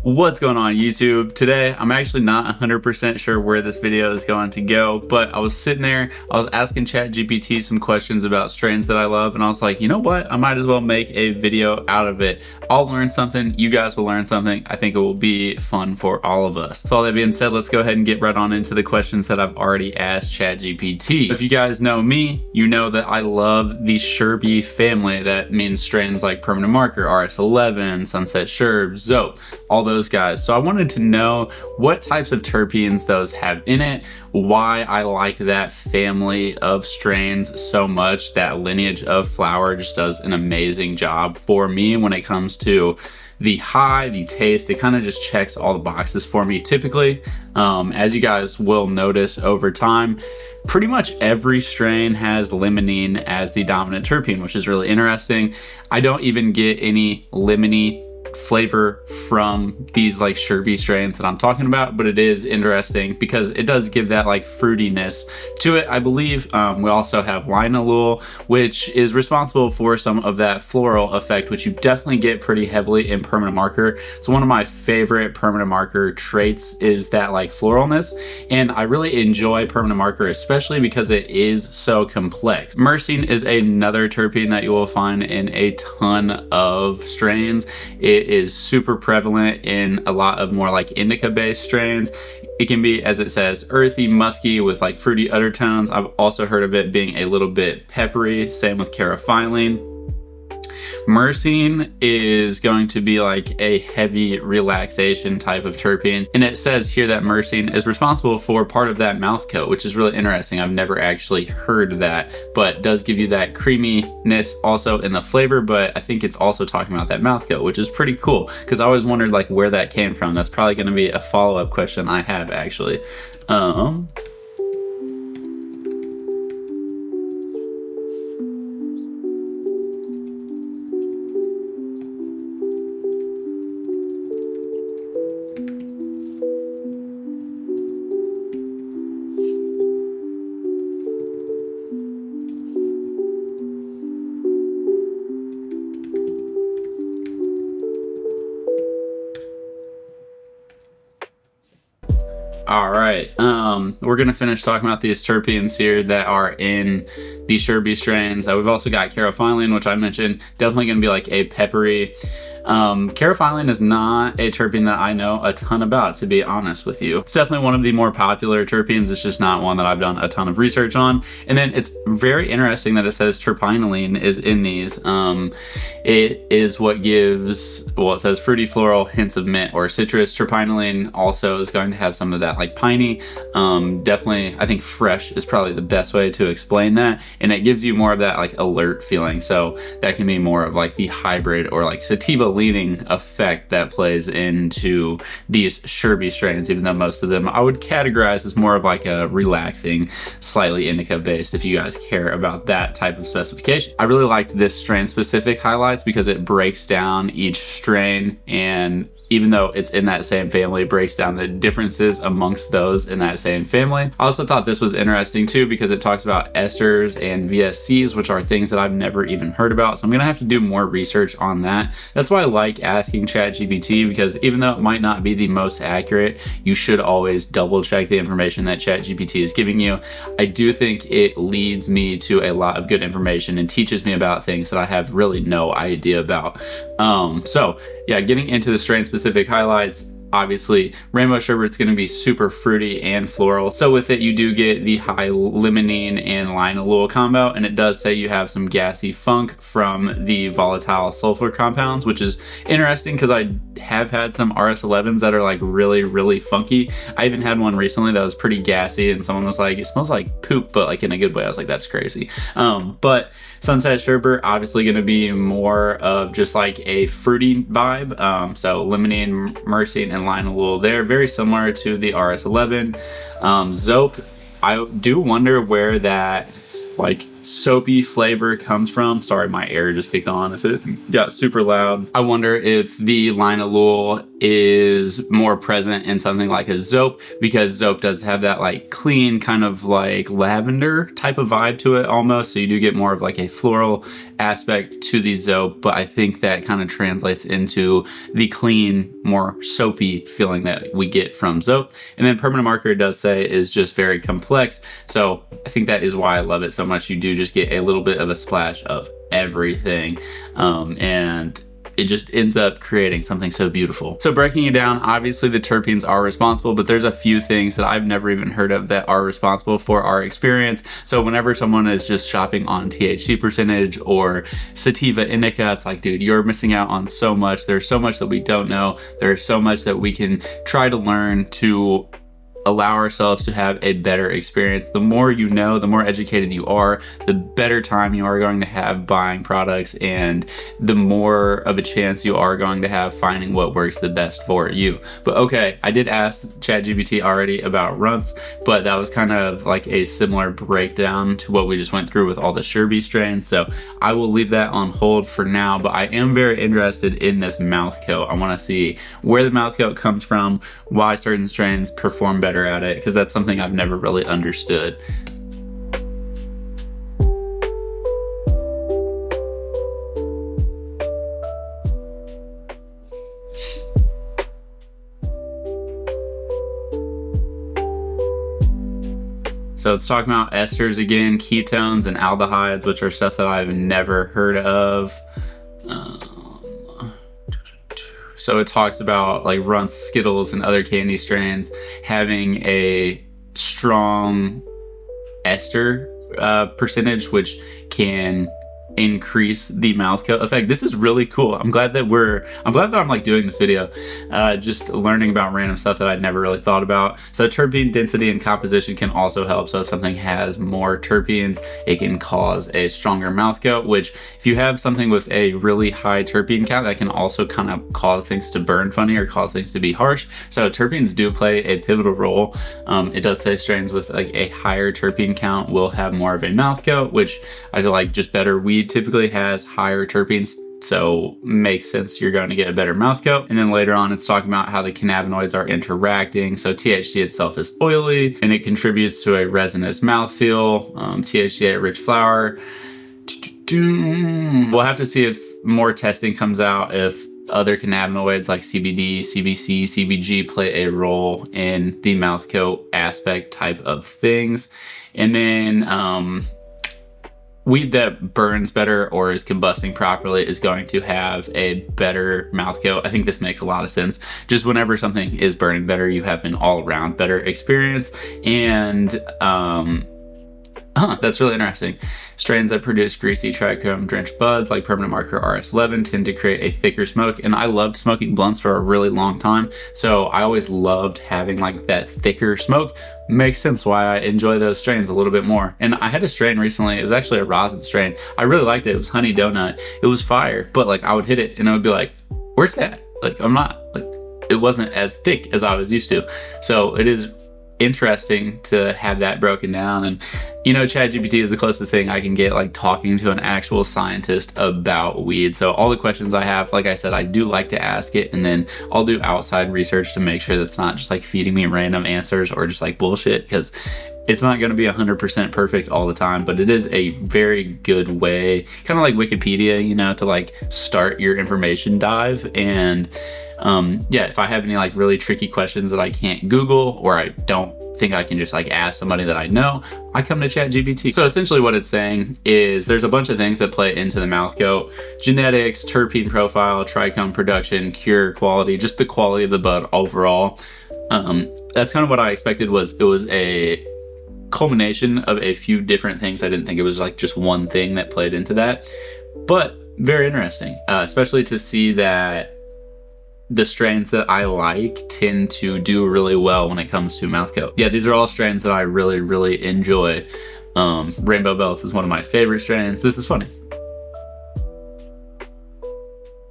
What's going on YouTube? Today, I'm actually not 100% sure where this video is going to go, but I was sitting there, I was asking ChatGPT some questions about strains that I love, and I was like, you know what? I might as well make a video out of it. I'll learn something, you guys will learn something. I think it will be fun for all of us. With all that being said, let's go ahead and get right on into the questions that I've already asked ChatGPT. If you guys know me, you know that I love the Sherby family. That means strains like Permanent Marker, RS11, Sunset Sherb, Zope, all those guys. So I wanted to know what types of terpenes those have in it, why I like that family of strains so much. That lineage of flower just does an amazing job for me when it comes to the high, the taste. It kind of just checks all the boxes for me typically. As you guys will notice over time, pretty much every strain has limonene as the dominant terpene, which is really interesting. I don't even get any limony flavor from these like Sherby strains that I'm talking about, but it is interesting because it does give that like fruitiness to it. I believe we also have linalool, which is responsible for some of that floral effect, which you definitely get pretty heavily in Permanent Marker. It's one of my favorite Permanent Marker traits is that like floralness, and I really enjoy Permanent Marker especially because it is so complex. Myrcene is another terpene that you will find in a ton of strains. It is super prevalent in a lot of more like indica based strains. It can be, as it says, earthy, musky with like fruity undertones. I've also heard of it being a little bit peppery, same with carophyllene. Myrcene is going to be like a heavy relaxation type of terpene, and it says here that myrcene is responsible for part of that mouth coat, which is really interesting. I've never actually heard that, but does give you that creaminess also in the flavor, but I think it's also talking about that mouth coat, which is pretty cool because I always wondered like where that came from. That's probably going to be a follow-up question I have actually. All right, we're gonna finish talking about these terpenes here that are in the Sherby strains. We've also got carophyllene, which I mentioned, definitely gonna be like a peppery. Carophyllene is not a terpene that I know a ton about, to be honest with you. It's definitely one of the more popular terpenes. It's just not one that I've done a ton of research on. And then it's very interesting that it says terpinolene is in these. It is what gives, well, it says fruity, floral, hints of mint or citrus. Terpinolene also is going to have some of that like piney. Definitely, I think fresh is probably the best way to explain that. And it gives you more of that like alert feeling. So that can be more of like the hybrid or like sativa leaning effect that plays into these Sherby strains, even though most of them I would categorize as more of like a relaxing, slightly indica based, if you guys care about that type of specification. I really liked this strain specific highlights because it breaks down each strain, and even though it's in that same family, it breaks down the differences amongst those in that same family. I also thought this was interesting too because it talks about esters and VSCs, which are things that I've never even heard about. So I'm gonna have to do more research on that. That's why I like asking ChatGPT, because even though it might not be the most accurate, you should always double check the information that ChatGPT is giving you. I do think it leads me to a lot of good information and teaches me about things that I have really no idea about. So yeah, getting into the strain specific highlights, obviously Rainbow Sherbet's going to be super fruity and floral. So with it, you do get the high limonene and linalool combo, and it does say you have some gassy funk from the volatile sulfur compounds, which is interesting because I have had some RS11s that are like really, really funky. I even had one recently that was pretty gassy, and someone was like, it smells like poop, but like in a good way. I was like, that's crazy. But Sunset Sherbet obviously going to be more of just like a fruity vibe. So limonene, myrcene, and linalool, they're very similar to the RS11. Zope, I do wonder where that like soapy flavor comes from. Sorry, my air just kicked on if it got super loud. I wonder if the linalool is more present in something like a Zope, because Zope does have that like clean kind of like lavender type of vibe to it almost. So you do get more of like a floral aspect to the Zope, but I think that kind of translates into the clean, more soapy feeling that we get from Zope. And then permanent marker, it does say, is just very complex. So I think that is why I love it so much. You do just get a little bit of a splash of everything, and it just ends up creating something so beautiful. So breaking it down, obviously the terpenes are responsible, but there's a few things that I've never even heard of that are responsible for our experience. So whenever someone is just shopping on THC percentage or sativa indica, it's like, dude, you're missing out on so much. There's so much that we don't know. There's so much that we can try to learn to allow ourselves to have a better experience. The more you know, the more educated you are, the better time you are going to have buying products, and the more of a chance you are going to have finding what works the best for you. But okay, I did ask ChatGPT already about runts, but that was kind of like a similar breakdown to what we just went through with all the Sherbie strains. So I will leave that on hold for now, but I am very interested in this mouth coat. I want to see where the mouth coat comes from, why certain strains perform better at it, because that's something I've never really understood. So it's talking about esters again, ketones and aldehydes, which are stuff that I've never heard of. So it talks about like Runts, Skittles, and other candy strains having a strong ester percentage, which can increase the mouth coat effect. This is really cool. I'm glad that I'm like doing this video, just learning about random stuff that I'd never really thought about. So terpene density and composition can also help. So if something has more terpenes, it can cause a stronger mouth coat, which if you have something with a really high terpene count, that can also kind of cause things to burn funny or cause things to be harsh. So terpenes do play a pivotal role. It does say strains with like a higher terpene count will have more of a mouth coat, which I feel like just better weed typically has higher terpenes, so makes sense you're going to get a better mouth coat. And then later on it's talking about how the cannabinoids are interacting. So THC itself is oily and it contributes to a resinous mouthfeel. THCA rich flower. We'll have to see if more testing comes out if other cannabinoids like CBD, CBC, CBG play a role in the mouth coat aspect type of things. And then weed that burns better or is combusting properly is going to have a better mouth coat. I think this makes a lot of sense. Just whenever something is burning better, you have an all-around better experience. And that's really interesting. Strains that produce greasy trichome drenched buds like permanent marker RS11 tend to create a thicker smoke, and I loved smoking blunts for a really long time, so I always loved having like that thicker smoke. Makes sense why I enjoy those strains a little bit more. And I had a strain recently, it was actually a rosin strain. I really liked it. It was honey donut. It was fire, but like I would hit it and I would be like, where's that? Like I'm not, like it wasn't as thick as I was used to. So it is interesting to have that broken down. And you know, ChatGPT is the closest thing I can get like talking to an actual scientist about weed. So all the questions I have, like I said, I do like to ask it, and then I'll do outside research to make sure that's not just like feeding me random answers or just like bullshit, because it's not going to be 100% perfect all the time, but it is a very good way, kind of like Wikipedia, you know, to like start your information dive. And yeah, if I have any like really tricky questions that I can't Google, or I don't think I can just like ask somebody that I know, I come to ChatGPT. So essentially what it's saying is there's a bunch of things that play into the mouth coat: genetics, terpene profile, trichome production, cure quality, just the quality of the bud overall. That's kind of what I expected. It was a culmination of a few different things. I didn't think it was like just one thing that played into that, but very interesting, especially to see that the strains that I like tend to do really well when it comes to mouth coat. Yeah, these are all strains that I really, really enjoy. Rainbow Belts is one of my favorite strains. This is funny.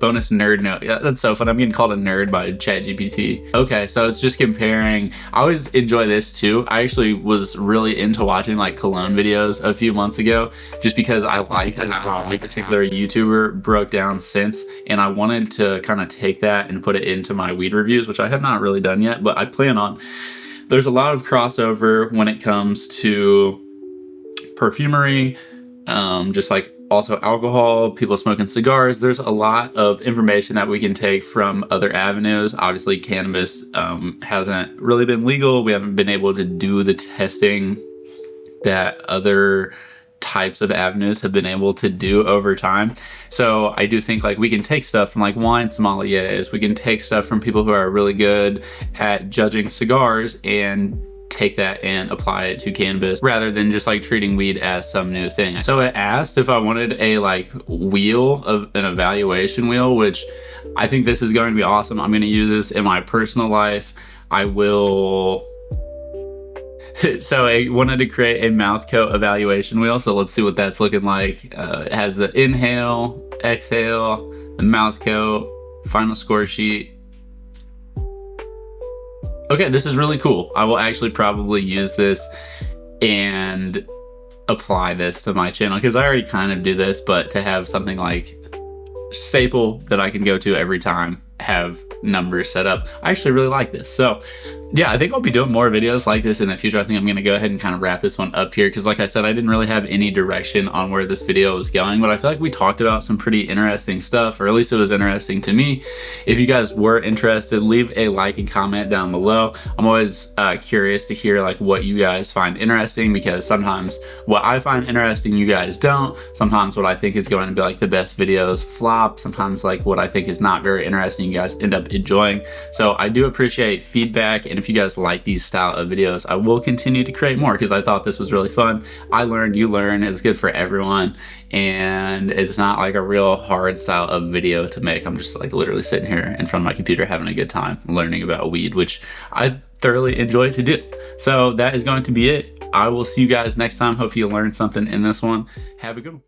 bonus nerd note. Yeah, that's so fun. I'm getting called a nerd by ChatGPT. Okay, so it's just comparing. I always enjoy this too. I actually was really into watching like cologne videos a few months ago, just because I liked how a particular YouTuber broke down scents, and I wanted to kind of take that and put it into my weed reviews, which I have not really done yet, but I plan on. There's a lot of crossover when it comes to perfumery, just like also alcohol, people smoking cigars. There's a lot of information that we can take from other avenues. Obviously, cannabis hasn't really been legal. We haven't been able to do the testing that other types of avenues have been able to do over time. So I do think like we can take stuff from like wine sommeliers, we can take stuff from people who are really good at judging cigars and take that and apply it to cannabis rather than just like treating weed as some new thing. So it asked if I wanted a like wheel of an evaluation wheel, which I think this is going to be awesome. I'm going to use this in my personal life. I will. So I wanted to create a mouth coat evaluation wheel. So let's see what that's looking like. It has the inhale, exhale, the mouth coat, final score sheet. Okay, this is really cool. I will actually probably use this and apply this to my channel, because I already kind of do this, but to have something like staple that I can go to every time, have numbers set up, I actually really like this. So yeah, I think I'll be doing more videos like this in the future. I think I'm going to go ahead and kind of wrap this one up here, because like I said, I didn't really have any direction on where this video was going, but I feel like we talked about some pretty interesting stuff, or at least it was interesting to me. If you guys were interested, leave a like and comment down below. I'm always curious to hear like what you guys find interesting, because sometimes what I find interesting you guys don't. Sometimes what I think is going to be like the best videos flop. Sometimes like what I think is not very interesting you guys end up enjoying. So I do appreciate feedback, and if you guys like these style of videos, I will continue to create more, because I thought this was really fun. I learned, you learn, it's good for everyone, and it's not like a real hard style of video to make. I'm just like literally sitting here in front of my computer having a good time learning about weed, which I thoroughly enjoy to do. So that is going to be it. I will see you guys next time. Hope you learned something in this one. Have a good one.